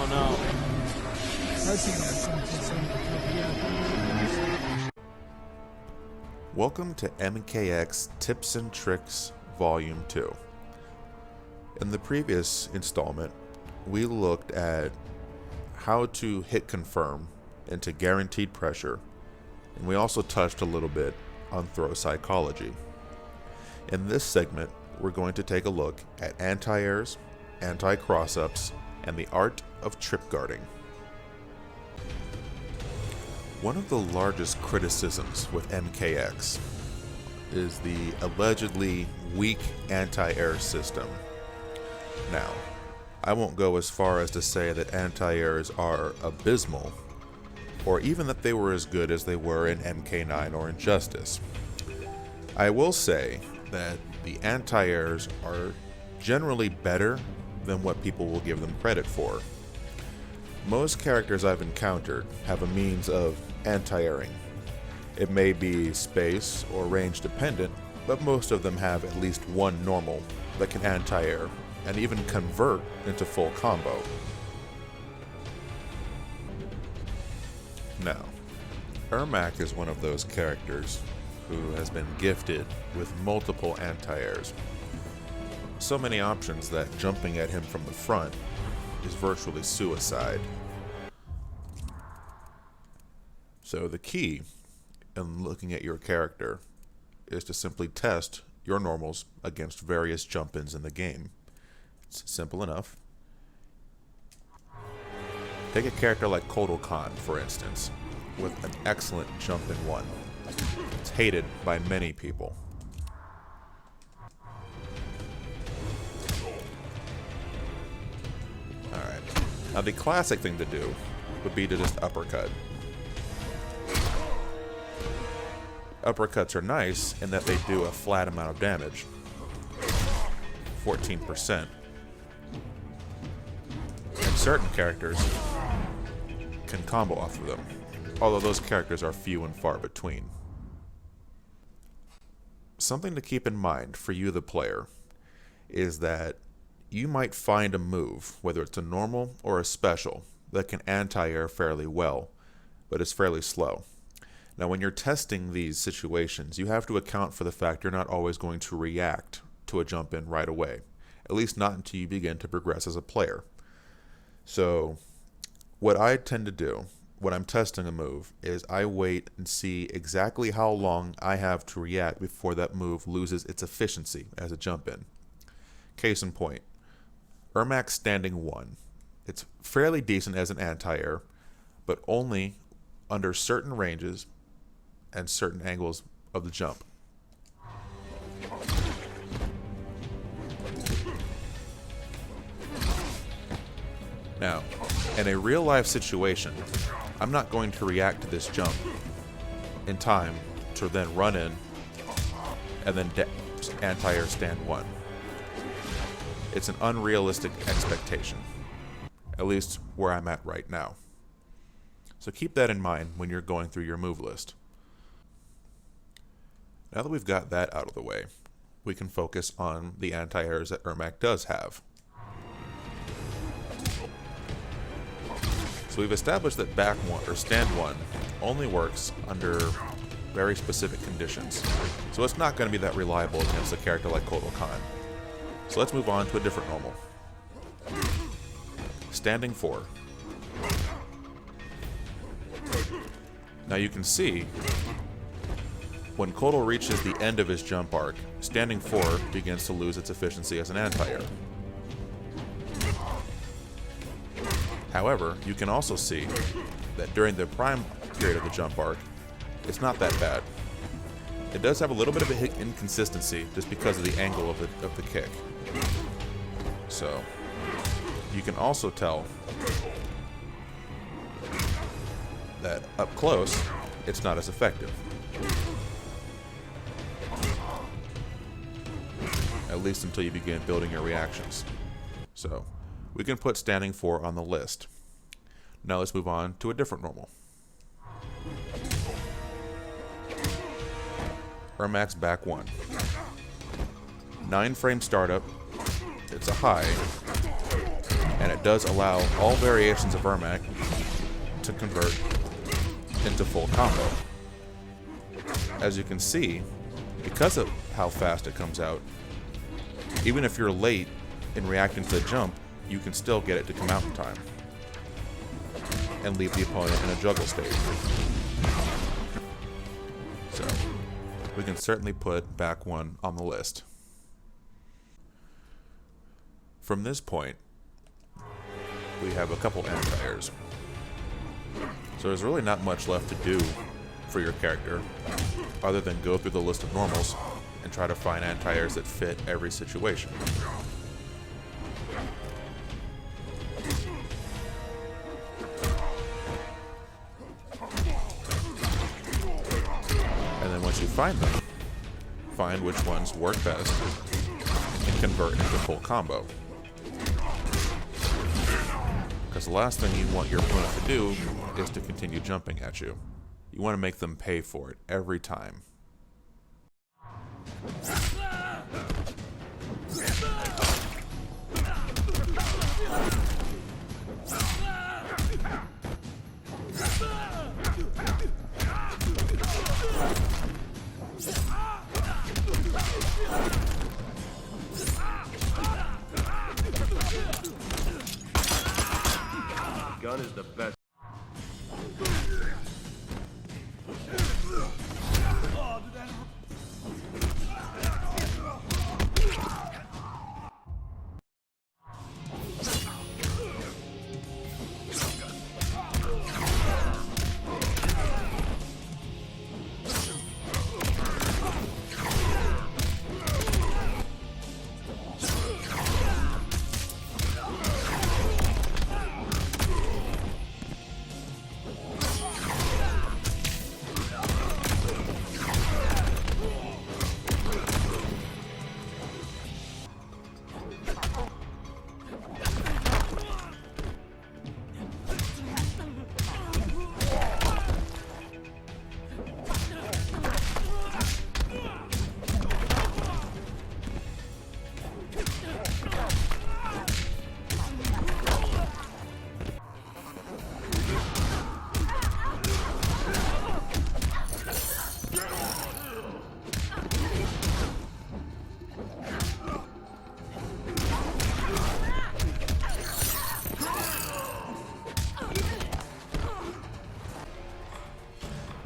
no. Welcome to MKX Tips and Tricks Volume 2. In the previous installment, we looked at how to hit confirm into guaranteed pressure, and we also touched a little bit on throw psychology. In this segment, we're going to take a look at anti-airs, anti-cross-ups, and the art of trip guarding. One of the largest criticisms with MKX is the allegedly weak anti-air system. Now, I won't go as far as to say that anti-airs are abysmal, or even that they were as good as they were in MK9 or Injustice. I will say that the anti-airs are generally better than what people will give them credit for. Most characters I've encountered have a means of anti-airing. It may be space or range dependent, but most of them have at least one normal that can anti-air and even convert into full combo. Now, Ermac is one of those characters who has been gifted with multiple anti-airs. So many options that jumping at him from the front is virtually suicide. So the key in looking at your character is to simply test your normals against various jump-ins in the game. It's simple enough. Take a character like Kotal Khan, for instance, with an excellent jump-in one. It's hated by many people. Alright, now the classic thing to do would be to just uppercut. Uppercuts are nice in that they do a flat amount of damage, 14%. And certain characters can combo off of them, although those characters are few and far between. Something to keep in mind for you, the player, is that you might find a move, whether it's a normal or a special, that can anti-air fairly well, but is fairly slow. Now, when you're testing these situations, you have to account for the fact you're not always going to react to a jump in right away, at least not until you begin to progress as a player. So, what I tend to do when I'm testing a move is I wait and see exactly how long I have to react before that move loses its efficiency as a jump in. Case in point, Ermac's standing 1. It's fairly decent as an anti-air, but only under certain ranges and certain angles of the jump. Now, in a real-life situation, I'm not going to react to this jump in time to then run in and then anti-air stand 1. It's an unrealistic expectation, at least where I'm at right now. So keep that in mind when you're going through your move list. Now that we've got that out of the way, we can focus on the anti-airs that Ermac does have. So we've established that back 1 or stand 1 only works under very specific conditions. So it's not going to be that reliable against a character like Kotal Khan. So let's move on to a different normal. Standing 4. Now you can see, when Kotal reaches the end of his jump arc, standing 4 begins to lose its efficiency as an anti-air. However, you can also see that during the prime period of the jump arc, it's not that bad. It does have a little bit of an inconsistency just because of the angle of the kick. So, you can also tell that up close, it's not as effective. At least until you begin building your reactions. So, we can put standing 4 on the list. Now let's move on to a different normal. Ermac's back 1. 9-frame startup, it's a high, and at it does allow all variations of Ermac to convert into full combo. As you can see, because of how fast it comes out, even if you're late in reacting to the jump, you can still get it to come out in time and leave the opponent in a juggle state. So, we can certainly put back one on the list. From this point, we have a couple anti-airs. So there's really not much left to do for your character other than go through the list of normals and try to find anti-airs that fit every situation. And then once you find them, find which ones work best and convert into full combo. Because the last thing you want your opponent to do is to continue jumping at you. You want to make them pay for it every time. Gun is the best.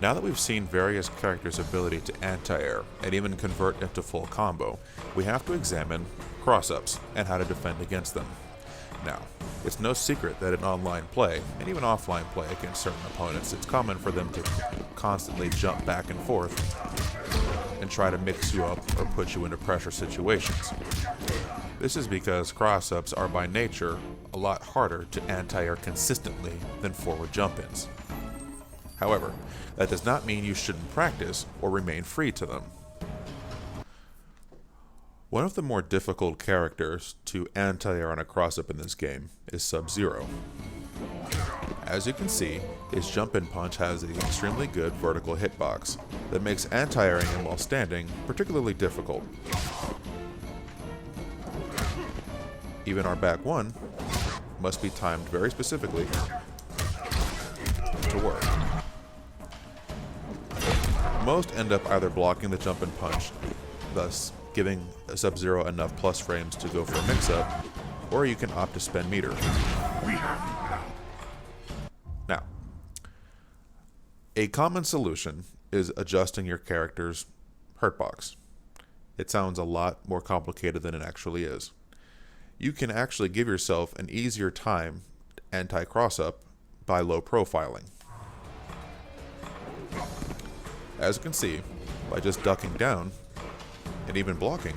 Now that we've seen various characters' ability to anti-air and even convert into full combo, we have to examine cross-ups and how to defend against them. Now, it's no secret that in online play, and even offline play against certain opponents, it's common for them to constantly jump back and forth and try to mix you up or put you into pressure situations. This is because cross-ups are by nature a lot harder to anti-air consistently than forward jump-ins. However, that does not mean you shouldn't practice or remain free to them. One of the more difficult characters to anti-air on a cross-up in this game is Sub-Zero. As you can see, his jump-in punch has an extremely good vertical hitbox that makes anti-airing him while standing particularly difficult. Even our back one must be timed very specifically to work. Most end up either blocking the jump and punch, thus giving Sub-Zero enough plus frames to go for a mix-up, or you can opt to spend meter. Now, a common solution is adjusting your character's hurt box. It sounds a lot more complicated than it actually is. You can actually give yourself an easier time anti-cross-up by low profiling. As you can see, by just ducking down and even blocking,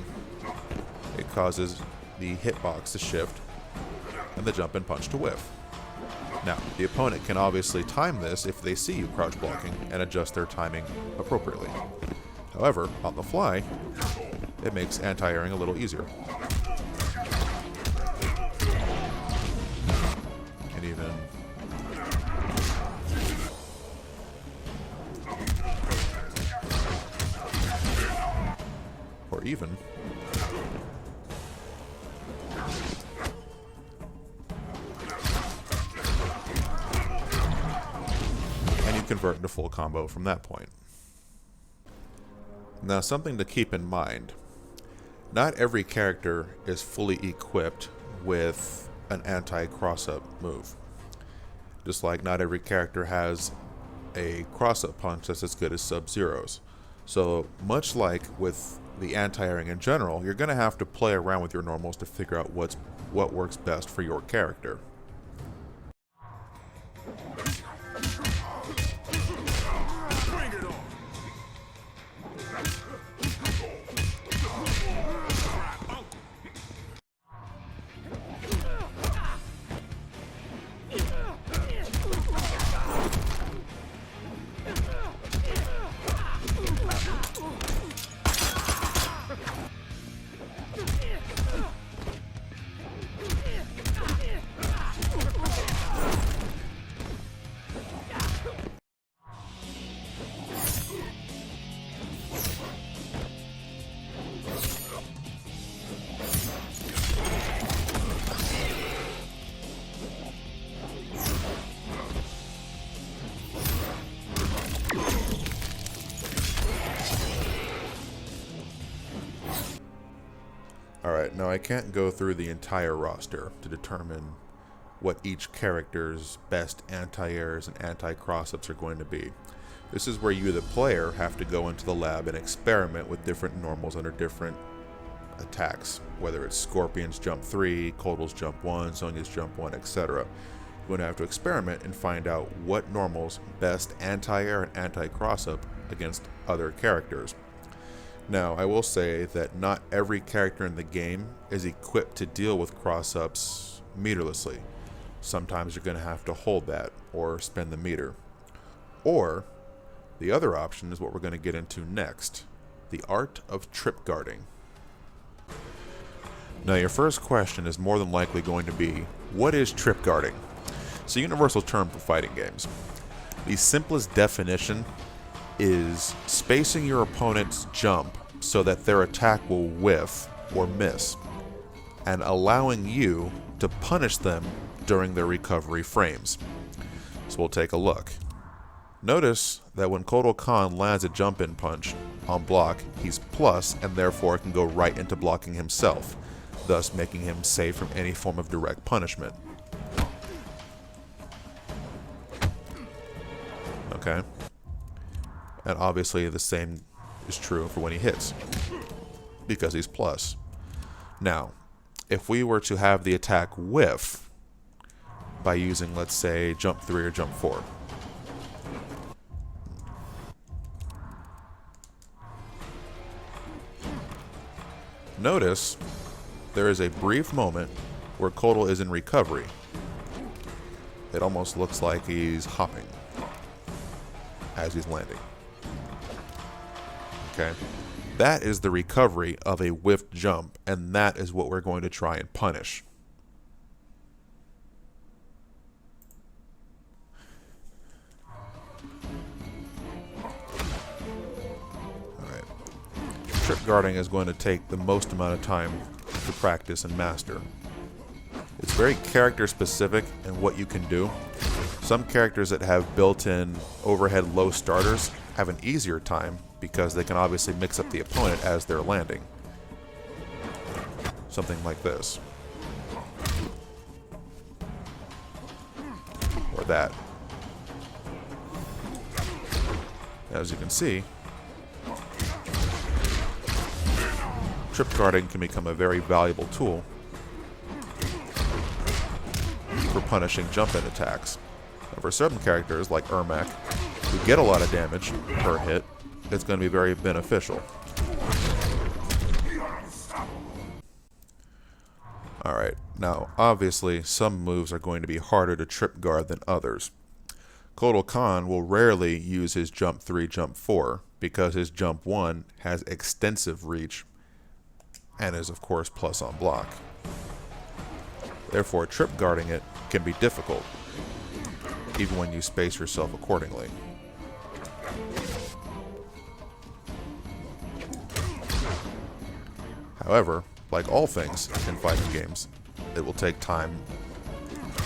it causes the hitbox to shift and the jump and punch to whiff. Now, the opponent can obviously time this if they see you crouch blocking and adjust their timing appropriately. However, on the fly, it makes anti-airing a little easier. And even convert into full combo from that point. Now, something to keep in mind. Not every character is fully equipped with an anti-cross-up move. Just like not every character has a cross-up punch that's as good as Sub-Zero's. So much like with the anti-airing in general, you're going to have to play around with your normals to figure out what works best for your character. Alright, now I can't go through the entire roster to determine what each character's best anti-airs and anti-cross-ups are going to be. This is where you, the player, have to go into the lab and experiment with different normals under different attacks, whether it's Scorpion's jump 3, Kotal's jump 1, Sonya's jump 1, etc. You're going to have to experiment and find out what normals best anti-air and anti-cross-up against other characters. Now, I will say that not every character in the game is equipped to deal with cross-ups meterlessly. Sometimes you're going to have to hold that or spend the meter. Or, the other option is what we're going to get into next, the art of trip guarding. Now, your first question is more than likely going to be, what is trip guarding? It's a universal term for fighting games. The simplest definition is spacing your opponent's jump so that their attack will whiff or miss, and allowing you to punish them during their recovery frames. So we'll take a look. Notice that when Kotal Khan lands a jump-in punch on block, he's plus and therefore can go right into blocking himself, thus making him safe from any form of direct punishment. Okay. And obviously the same is true for when he hits, because he's plus. Now, if we were to have the attack whiff by using, let's say, jump 3 or jump 4. Notice there is a brief moment where Kotal is in recovery. It almost looks like he's hopping as he's landing. Okay, that is the recovery of a whiffed jump, and that is what we're going to try and punish. Alright. Trip guarding is going to take the most amount of time to practice and master. It's very character specific in what you can do. Some characters that have built-in overhead low starters have an easier time because they can obviously mix up the opponent as they're landing. Something like this. Or that. As you can see, trip guarding can become a very valuable tool for punishing jump-in attacks. And for certain characters, like Ermac, who get a lot of damage per hit, it's going to be very beneficial. Alright, now obviously some moves are going to be harder to trip guard than others. Kotal Khan will rarely use his jump 3, jump 4, because his jump 1 has extensive reach and is of course plus on block. Therefore, trip guarding it can be difficult, even when you space yourself accordingly. However, like all things in fighting games, it will take time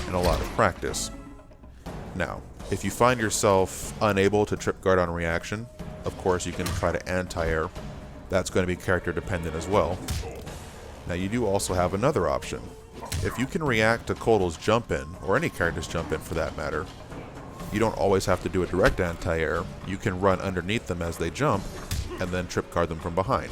and a lot of practice. Now, If you find yourself unable to trip guard on reaction, of course you can try to anti-air. That's going to be character dependent as well. Now you do also have another option. If you can react to Kotal's jump in, or any character's jump in for that matter, you don't always have to do a direct anti-air. You can run underneath them as they jump, and then trip guard them from behind.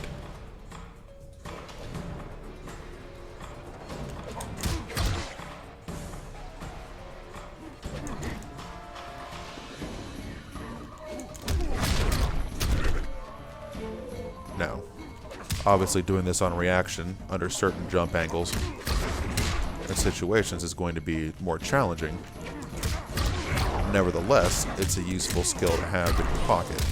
Now, obviously doing this on reaction under certain jump angles and situations is going to be more challenging. Nevertheless, it's a useful skill to have in your pocket.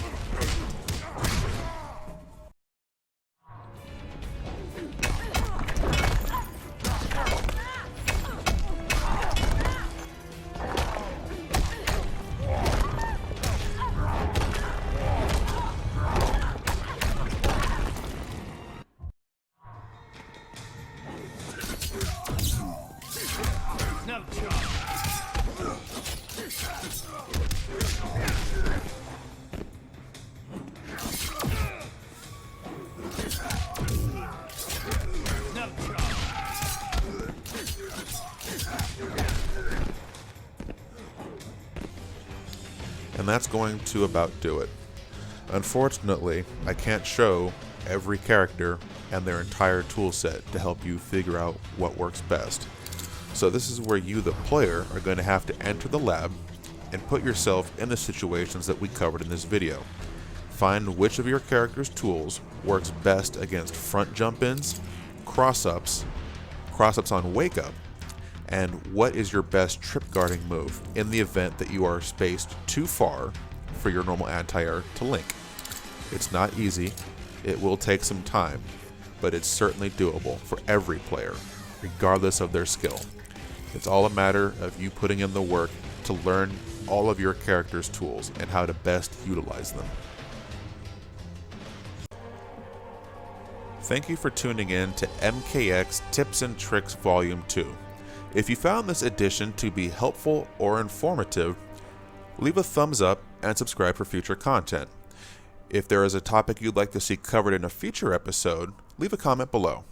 And that's going to about do it. Unfortunately, I can't show every character and their entire toolset to help you figure out what works best. So this is where you, the player, are going to have to enter the lab and put yourself in the situations that we covered in this video. Find which of your character's tools works best against front jump-ins, cross-ups on wake-up, and what is your best trip guarding move in the event that you are spaced too far for your normal anti-air to link. It's not easy, it will take some time, but it's certainly doable for every player, regardless of their skill. It's all a matter of you putting in the work to learn all of your character's tools and how to best utilize them. Thank you for tuning in to MKX Tips and Tricks Volume 2. If you found this edition to be helpful or informative, leave a thumbs up and subscribe for future content. If there is a topic you'd like to see covered in a future episode, leave a comment below.